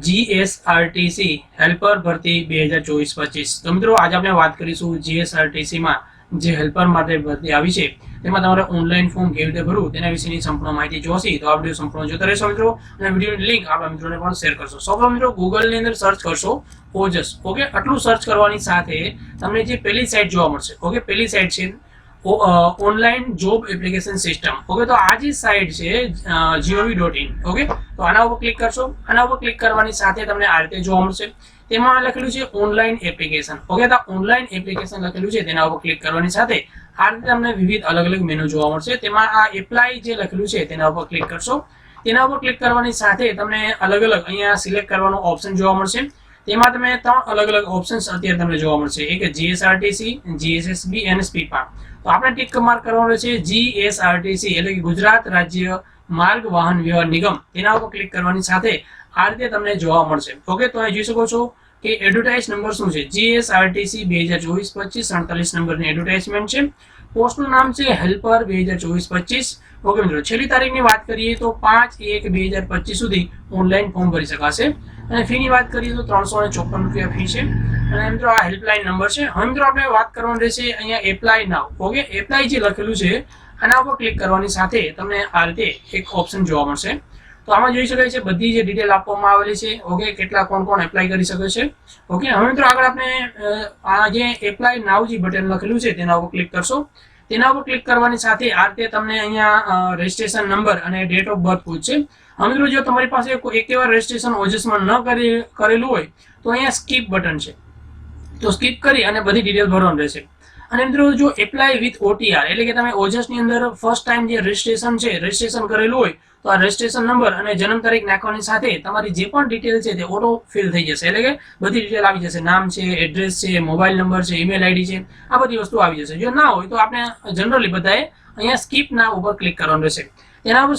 GSRTC helper ભરતી 2024-25। તો મિત્રો આજે આપણે વાત કરીશું જીએસઆરટીસી માં જે હેલ્પર માટે ભરતી આવી છે તેમાં તમારે ઓનલાઈન ફોર્મ કેવી રીતે ભરવું તેના વિશેની સંપૂર્ણ માહિતી જોઈશે તો આ વિડિયો સંપૂર્ણ જોતા રહેશો મિત્રો, અને વિડિયોની લિંક આપણા મિત્રોને પણ શેર કરશો। સૌપ્રથમ મિત્રો ગૂગલ ની અંદર સર્ચ કરશો ઓજસ, ઓકે। આટલું સર્ચ કરવાની સાથે તમને જે પહેલી સાઇટ જોવા મળશે, ઓકે, પહેલી સાઇટ છે online job application system, okay. તો આ જે સાઇટ છે gov.in, ઓકે। તો આના ઉપર ક્લિક કરશો। આના ઉપર ક્લિક કરવાની સાથે તમને આ રીતે જોવા મળશે, તેમાં લખેલું છે ઓનલાઈન એપ્લિકેશન, ઓકે। તો ઓનલાઈન એપ્લિકેશન લખેલું છે તેના ઉપર ક્લિક કરવાની સાથે આ રીતે તમને વિવિધ અલગ અલગ મેનુ જોવા મળશે, તેમાં આ એપ્લાય જે લખેલું છે તેના ઉપર ક્લિક કરશો। તેના ઉપર ક્લિક કરવાની સાથે તમને અલગ અલગ અહીંયા સિલેક્ટ કરવાનો ઓપ્શન જોવા મળશે, તેમાં તમે ત્રણ અલગ અલગ ઓપ્શન્સ અત્યારે તમને જોવા મળશે, એક જીએસઆરટીસી, જીએસએસબી અને સ્પીપા। તો આપણે ટિક માર્ક કરવાનું છે જીએસઆરટીસી એટલે કે ગુજરાત રાજ્ય માર્ગ વાહન વ્યવહાર નિગમ, તેના ઉપર ક્લિક કરવાની સાથે આ રીતે તમને જોવા મળશે, ઓકે। તો અહીં જોઈ શકો છો કે એડવર્ટાઇઝ નંબર શું છે, જીએસઆરટીસી 2024-25 47 નંબરની એડવર્ટાઇઝમેન્ટ છે, પોસ્ટનું નામ છે હેલ્પર 2024-25, ઓકે મિત્રો। છેલ્લી તારીખની વાત કરીએ તો 5/1/2025 સુધી ઓનલાઈન ફોર્મ ભરી શકાશે, અને ફીની વાત કરીએ તો 354 રૂપિયા ફી છે, અને મિત્રો આ હેલ્પલાઇન નંબર છે। હવે મિત્રો આપણે વાત કરવાની રહેશે અહીંયા એપ્લાય નાઉ, ઓકે। એપ્લાય જે લખેલું છે આના ઉપર ક્લિક કરવાની સાથે તમને આ રીતે એક ઓપ્શન જોવા મળશે, તો આમાં જોઈ શકાય છે બધી જે ડિટેલ આપવામાં આવેલી છે, ઓકે, કેટલા કોણ કોણ એપ્લાય કરી શકે છે, ઓકે। હવે મિત્રો આગળ આપણે આ જે એપ્લાય નાઉ જે બટન લખેલું છે તેના ઉપર ક્લિક કરશો। તેના ઉપર ક્લિક કરવાની સાથે આ રીતે તમને અહીંયા રજિસ્ટ્રેશન નંબર અને ડેટ ઓફ બર્થ પૂછશે। હવે મિત્રો જો તમારી પાસે એક વાર રજિસ્ટ્રેશન ઓજસમાં ન કરેલું હોય તો અહીંયા સ્કીપ બટન છે, તો સ્કીપ કરી અને બધી ડિટેલ ભરવાની રહેશે। અને મિત્રો જો એપ્લાય વિથ ઓટીઆર એટલે કે તમે ઓજસ ની અંદર ફર્સ્ટ ટાઈમ જે રજિસ્ટ્રેશન કરેલું હોય તો આ રજિસ્ટ્રેશન નંબર અને જન્મ તારીખ નાખવાની સાથે તમારી જે પણ ડિટેલ છે તે ઓટો ફિલ થઈ જશે, એટલે કે બધી ડિટેલ આવી જશે, નામ છે, એડ્રેસ છે, મોબાઈલ નંબર છે, ઈમેલ આઈડી છે, આ બધી વસ્તુ આવી જશે। જો ના હોય તો આપણે જનરલી બધાએ અહીંયા સ્કીપ ના ઉપર ક્લિક કરવાનું રહેશે। તેના ઉપર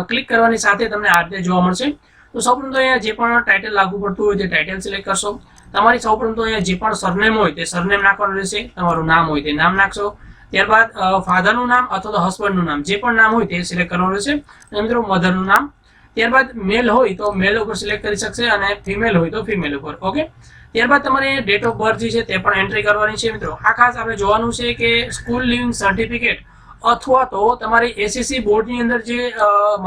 ક્લિક કરવાની સાથે તમને આ રીતે જોવા મળશે। તો સૌપ્રથમ તો અહીંયા જે પણ ટાઇટલ લાગુ પડતું હોય તે ટાઇટલ સિલેક્ટ કરશો। તમારી સૌપ્રથમ તો અહીંયા જે પણ સરનેમ હોય તે સરનેમ નાખવાનું રહેશે, તમારું નામ હોય તે નામ નાખશો। ત્યારબાદ ફાધરનું નામ અથવા તો હસબન્ડનું નામ જે પણ નામ હોય તે સિલેક્ટ કરવાનું રહેશે, અને મિત્રો મધરનું નામ। ત્યારબાદ મેલ હોય તો મેલ ઉપર સિલેક્ટ કરી શકશે, અને ફિમેલ હોય તો ફિમેલ ઉપર, ઓકે। ત્યારબાદ તમારે ડેટ ઓફ બર્થ જે છે તે પણ એન્ટ્રી કરવાની છે મિત્રો। આ ખાસ આપણે જોવાનું છે કે સ્કૂલ લિવિંગ સર્ટિફિકેટ અથવા તો તમારી એસએસસી બોર્ડની અંદર જે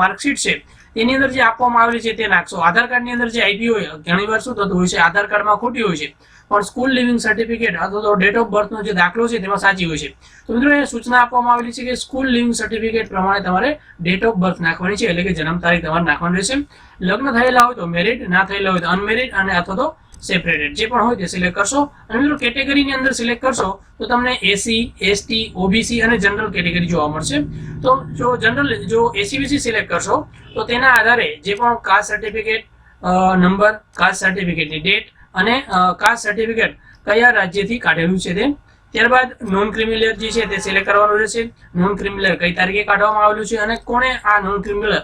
માર્કશીટ છે તેની અંદર જે આપવામાં આવેલી છે તે નાખશો। આધાર કાર્ડની અંદર જે આઈપી હોય ઘણી વાર શું થતું હોય છે આધાર કાર્ડમાં ખોટી હોય છે, પણ સ્કૂલ લિવિંગ સર્ટિફિકેટ અથવા તો ડેટ ઓફ બર્થનો જે દાખલો છે તેમાં સાચી હોય છે। તો મિત્રો એ સૂચના આપવામાં આવેલી છે કે સ્કૂલ લિવિંગ સર્ટિફિકેટ પ્રમાણે તમારે ડેટ ઓફ બર્થ નાખવાની છે, એટલે કે જન્મ તારીખ તમારે નાખવાની રહેશે। લગ્ન થયેલા હોય તો મેરિડ, ના થયેલા હોય તો અનમેરિડ, અને અથવા તો સેપરેટેડ જે પણ હોય તે સિલેક્ટ કરશો। અને મિત્રો કેટેગરીની અંદર સિલેક્ટ કરશો તો તમને એસી, એસટી, ઓબીસી અને જનરલ કેટેગરી જોવા મળશે। તો જો એસીબીસી સિલેક્ટ કરશો તો તેના આધારે જે પણ કાસ્ટ સર્ટિફિકેટ નંબર, કાસ્ટ સર્ટિફિકેટની ડેટ અને કાસ્ટ સર્ટિફિકેટ કયા રાજ્યથી કાઢેલું છે તે, ત્યારબાદ નોન ક્રિમિનલ જે છે તે સિલેક્ટ કરવાનું રહેશે। નોન ક્રિમિનલ કઈ તારીખે કાઢવામાં આવેલું છે અને કોણે આ નોન ક્રિમિનલ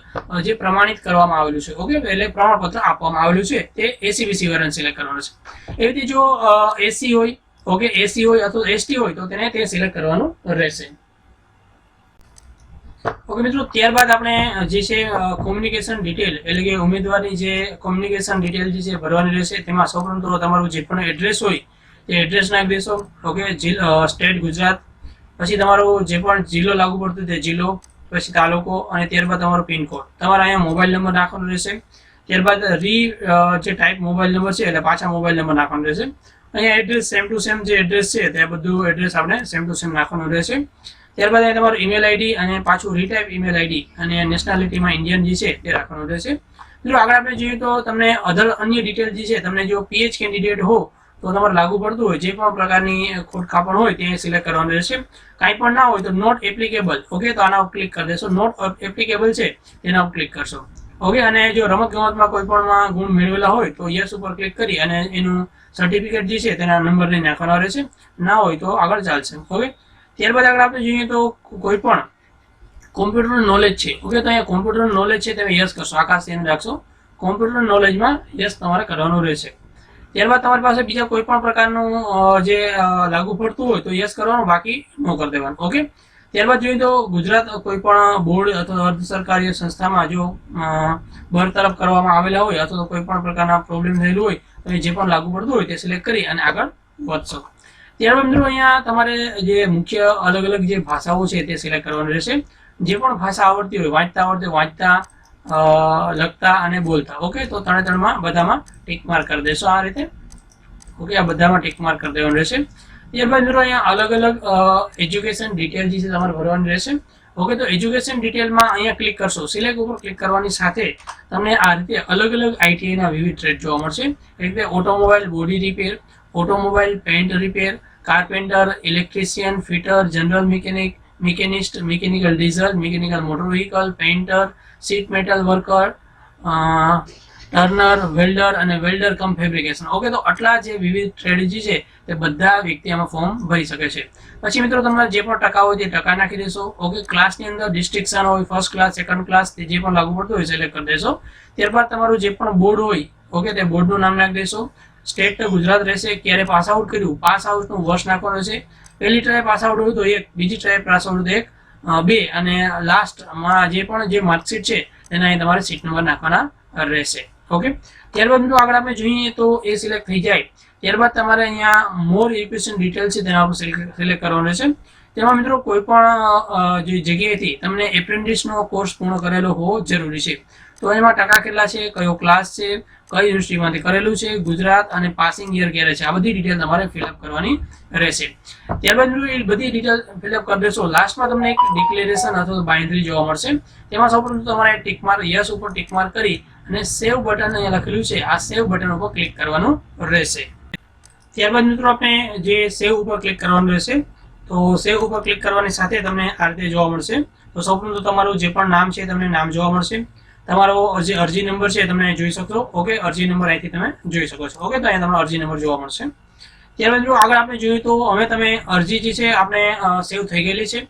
જે પ્રમાણિત કરવામાં આવેલું છે, ઓકે, એટલે પ્રમાણપત્ર આપવામાં આવેલું છે તે એસીબીસી વાળાને સિલેક્ટ કરવાનું છે। એવી રીતે જો એસસી હોય, ઓકે, એસસી હોય અથવા એસટી હોય તો તેને તે સિલેક્ટ કરવાનું રહેશે, ઓકે મિત્રો। ત્યારબાદ આપણે જે છે કોમ્યુનિકેશન ડિટેલ એટલે કે ઉમેદવારની જે કોમ્યુનિકેશન ડિટેલ જે છે ભરવાની રહેશે, તેમાં સૌપ્રથમ તો તમારું જે પણ એડ્રેસ હોય તે એડ્રેસ નાખી દેશો, ઓકે। સ્ટેટ ગુજરાત, પછી તમારો જે પણ જિલ્લો લાગુ પડતો તે જિલ્લો, પછી તાલુકો, અને ત્યારબાદ તમારો પિનકોડ, તમારે અહીંયા મોબાઈલ નંબર નાખવાનો રહેશે। ત્યારબાદ જે ટાઈપ મોબાઈલ નંબર છે એટલે પાછા મોબાઈલ નંબર નાખવાનો રહેશે। અહીંયા એડ્રેસ સેમ ટુ સેમ જે એડ્રેસ છે તે બધું એડ્રેસ આપણે સેમ ટુ સેમ નાખવાનું રહેશે। ત્યારબાદ અહીંયા તમારું ઈમેલ આઈડી અને પાછું રીટાઈપ ઈમેલ આઈડી અને નેશનાલિટીમાં ઇન્ડિયન જે છે તે રાખવાનું રહેશે। મિત્રો આગળ આપણે જોઈએ તો તમને અન્ય ડિટેલ જે છે તમને જો પીએચ કેન્ડિડેટ હો તો તમારે લાગુ પડતું હોય જે પણ પ્રકારની ખોટ કાપણ હોય તે સિલેક્ટ કરવાનું રહેશે। કાંઈ પણ ના હોય તો નોટ એપ્લિકેબલ, ઓકે, તો આના ઉપર ક્લિક કરી દેશો। નોટ એપ્લિકેબલ છે તેના ઉપર ક્લિક કરશો, ઓકે। અને જો રમત ગમતમાં કોઈ પણ ગુણ મેળવેલા હોય તો યસ ઉપર ક્લિક કરી અને એનું સર્ટિફિકેટ જે છે તેના નંબરને નાખવાના રહેશે, ના હોય તો આગળ ચાલશે, ઓકે। ત્યારબાદ આગળ આપણે જોઈએ તો કોઈ પણ કોમ્પ્યુટર નોલેજ છે, ઓકે, તો અહીંયા કોમ્પ્યુટર નોલેજ છે તમે યસ કરશો, આકાશ ધ્યાન રાખશો, કોમ્પ્યુટર નોલેજમાં યસ તમારે કરવાનું રહેશે। ત્યારબાદ તમારી પાસે બીજા કોઈ પણ પ્રકારનું જે લાગુ પડતું હોય તો યસ કરવાનું, બાકી નો કરી દેવાનું, ઓકે। ત્યારબાદ જોઈએ તો ગુજરાત કોઈ પણ બોર્ડ અથવા અર્ધ સરકારી સંસ્થામાં જો બરતરફ કરવામાં આવેલા હોય અથવા તો કોઈ પણ પ્રકારના પ્રોબ્લેમ થયેલું હોય તો જે પણ લાગુ પડતું હોય તે સિલેક્ટ કરી અને આગળ વધશો. ત્યારબાદ મિત્રો અહીંયા તમારે જે મુખ્ય અલગ અલગ જે ભાષાઓ છે તે સિલેક્ટ કરવાની રહેશે. જે પણ ભાષા આવડતી હોય, વાંચતા આવડતી હોય, વાંચતા, લખતા અને બોલતા. ઓકે, તો ત્રણમાં બધામાં ટિક માર્ક કરી દેશો આ રીતે. ઓકે, આ બધામાં ટિક માર્ક કરી દેવાનું રહેશે. ત્યારબાદ મિત્રો અહીંયા અલગ અલગ એજ્યુકેશન ડિટેલ જે છે તમારે ભરવાની રહેશે. ઓકે, તો એજ્યુકેશન ડિટેલમાં અહીંયા ક્લિક કરશો, સિલેક્ટ ઉપર ક્લિક કરવાની સાથે તમને આ રીતે અલગ અલગ આઈટીઆઈના વિવિધ ટ્રેડ જોવા મળશે. એટલે automobile body repair, automobile paint repair, carpenter, electrician, fitter, general mechanic, machinist, mechanical diesel, mechanical motor vehicle, painter, sheet metal worker, turner, welder અને વેલ્ડર કમ ફેબ્રિકેશન. ઓકે, તો આટલા જે વિવિધ ટ્રેડ જે છે તે બધા વ્યક્તિ આમાં ફોર્મ ભરી શકે છે. પછી મિત્રો તમારે જે પણ ટકા હોય તે ટકા નાખી દેશો. ઓકે, ક્લાસની અંદર ડિસ્ટ્રિક્શન હોય, ફર્સ્ટ ક્લાસ, સેકન્ડ ક્લાસ, તે જે પણ લાગુ પડતું હોય સિલેક્ટ કરી દેશો. ત્યારબાદ તમારું જે પણ બોર્ડ હોય, ઓકે, તે બોર્ડનું નામ નાખી દેશો. સ્ટેટ તો ગુજરાત રહેશે. ક્યારે પાસ આઉટ કર્યું, પાસ આઉટનું વર્ષ નાખવાનું છે. પહેલી ટ્રાય પાસ આઉટ હોય તો 1, બીજી ટ્રાય પાસ આઉટ તો 1, 2 અને લાસ્ટમાં જે પણ જે માર્કશીટ છે તેના અહીં તમારે સીટ નંબર નાખવાના રહેશે. ઓકે, ત્યારબાદ મિત્રો આગળ આપણે જોઈએ તો એ સિલેક્ટ થઈ જાય ત્યારબાદ તમારે અહીંયા મોર એજ્યુકેશન ડિટેલ છે તેના ઉપર સિલેક્ટ કરવાનું રહેશે. તેમાં મિત્રો કોઈ પણ જે જગ્યાએથી તમને એપ્રેન્ટિસનો કોર્સ પૂર્ણ કરેલો હોવો જરૂરી છે. તો એમાં ટકા કેટલા છે, કયો ક્લાસ છે, કઈ યુનિવર્સિટીમાંથી કરેલું છે, ગુજરાત અને પાસિંગ યર ક્યારે છે, આ બધી ડિટેલ તમારે ફિલઅપ કરવાની રહેશે. ત્યારબાદ મિત્રો એ બધી ડિટેલ ફિલઅપ કરી દેશો. લાસ્ટમાં તમને એક ડિક્લેરેશન અથવા બાઇન્ડરી જોવા મળશે. તેમાં સૌપ્રથમ તમારે ટિક માર્ક, યસ ઉપર ટિક માર્ક કરી અને સેવ બટન અહીંયા લખેલું છે, આ સેવ બટન ઉપર ક્લિક કરવાનું રહેશે. ત્યારબાદ મિત્રો આપણે જે સેવ ઉપર ક્લિક કરવાનું રહેશે. તો સેવ ઉપર ક્લિક કરવાની સાથે તમને આ રીતે જોવા મળશે. તો સૌપ્રથમ તો તમારું જે પણ નામ છે તમને નામ જોવા મળશે. તમારો જે અરજી નંબર છે તમે જોઈ શકશો. ઓકે, અરજી નંબર અહીંથી તમે જોઈ શકો છો. ઓકે, તો અહીંયા તમારો અરજી નંબર જોવા મળશે. ત્યારબાદ મિત્રો આગળ આપણે જોઈએ તો હવે તમે અરજી જે છે આપણે સેવ થઈ ગયેલી છે.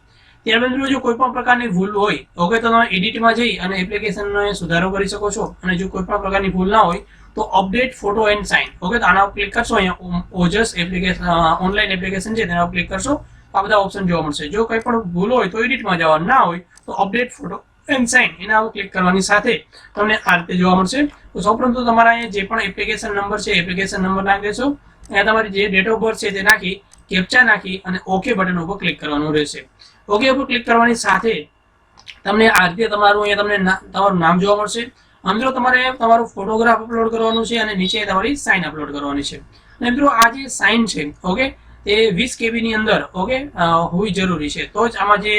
ત્યારબાદ મિત્રો જો કોઈ પણ પ્રકારની ભૂલ હોય, ઓકે, તો તમે એડિટમાં જઈ અને એપ્લિકેશનનો સુધારો કરી શકો છો. અને જો કોઈ પણ પ્રકારની ભૂલ ના હોય તો update photo and sign. Okay, તો આના ઉપર ક્લિક કરશો. અહીંયા ઓજસ એપ્લિકેશન ઓનલાઈન એપ્લિકેશન છે તેના ઉપર ક્લિક કરશો. આ બધા ઓપ્શન જોવા મળશે. જો કંઈ પણ ભૂલ હોય તો એડિટમાં જવાનું, ના હોય તો અપડેટ ફોટો એન્ડ સાઇન એના ઉપર ક્લિક કરવાની સાથે તમને આ રીતે જોવા મળશે. તો સૌપ્રથમ તો તમારા અહીંયા જે પણ એપ્લિકેશન નંબર છે એપ્લિકેશન નંબર નાખી દેશો. અહીંયા તમારી જે ડેટ ઓફ બર્થ છે તે નાખી કેપ્ચા નાખી અને ઓકે બટન ઉપર ક્લિક કરવાનું રહેશે. ઓકે ઉપર ક્લિક કરવાની સાથે તમને આ રીતે તમારું અહીંયા તમને તમારું નામ જોવા મળશે. મિત્રો તમારે તમારું ફોટોગ્રાફ અપલોડ કરવાનું છે અને નીચે તમારી સાઇન અપલોડ કરવાની છે. અને મિત્રો આ જે સાઇન છે, ઓકે, તે 20 KB ની અંદર, ઓકે, હોવી જરૂરી છે. તો જ આમાં જે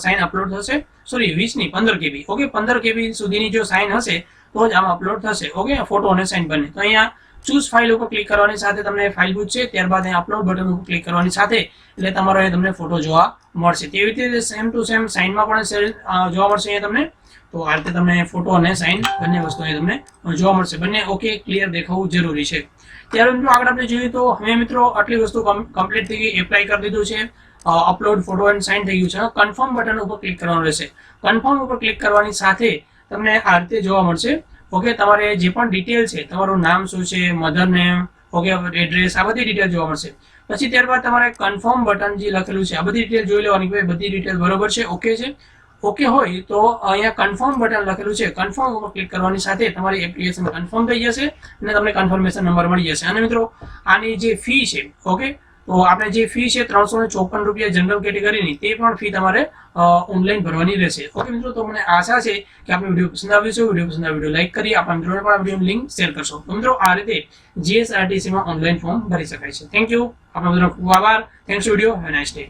સાઇન અપલોડ થશે. સોરી, 20 નહીં, 15 KB. ઓકે, 15 KB સુધીની જો સાઇન હશે તો જ આમાં અપલોડ થશે. ઓકે, ફોટો અને સાઇન બંને. તો અહીંયા ચૂઝ ફાઇલ ઉપર ક્લિક કરવાની સાથે તમને ફાઇલ પૂછશે. ત્યારબાદ અહીંયા અપલોડ બટન ઉપર ક્લિક કરવાની સાથે એટલે તમારો અહીંયા તમને ફોટો જોવા મળશે. તેવી રીતે સેમ ટુ સેમ સાઇનમાં પણ જોવા મળશે અહીંયા તમને. તો આ રીતે તમને ફોટો અને સાઇન બંને વસ્તુ અહીંયા તમને જોવા મળશે. બંને ઓકે ક્લિયર દેખાવું જરૂરી છે. ત્યારે મિત્રો આગળ આપણે જોઈએ તો હવે મિત્રો આટલી વસ્તુ કમ્પ્લીટ થઈ ગઈ, એપ્લાય કરી દીધું છે, અપલોડ ફોટો એન્ડ સાઇન થઈ ગયું છે. કન્ફર્મ બટન ઉપર ક્લિક કરવાનું રહેશે. કન્ફર્મ ઉપર ક્લિક કરવાની સાથે તમને આ રીતે જોવા મળશે. ઓકે, તમારે જે પણ ડિટેલ છે, તમારું નામ શું છે, મધર નેમ, ઓકે, એડ્રેસ, આ બધી ડિટેલ જોવા મળશે. પછી ત્યારબાદ તમારે કન્ફર્મ બટન જે લખેલું છે આ બધી ડિટેલ જોઈ લેવાની કે બધી ડિટેલ બરોબર છે, ઓકે છે. ઓકે હોય તો અહીંયા કન્ફર્મ બટન લખેલું છે, કન્ફર્મ ઉપર ક્લિક કરવાની સાથે તમારી એપ્લિકેશન કન્ફર્મ થઈ જશે અને તમને કન્ફર્મેશન નંબર મળી જશે. અને મિત્રો આની જે ફી છે, ઓકે, તો આપણે જે ફી છે 354 રૂપિયા જનરલ કેટેગરીની, તે પણ ફી તમારે ઓનલાઈન ભરવાની રહેશે. ઓકે મિત્રો, તો મને આશા છે કે આપણે વિડીયો પસંદ આવ્યો છે. વિડીયો પસંદ આવ્યો વિડીયો લાઈક કરી આપણા મિત્રોને પણ આ વિડીયોની લિંક શેર કરશો. તો મિત્રો આ રીતે GSRTC માં ઓનલાઈન ફોર્મ ભરી શકાય છે. Thank you. આપણા મિત્રોનો ખૂબ આભાર. Thanks video. Have nice day.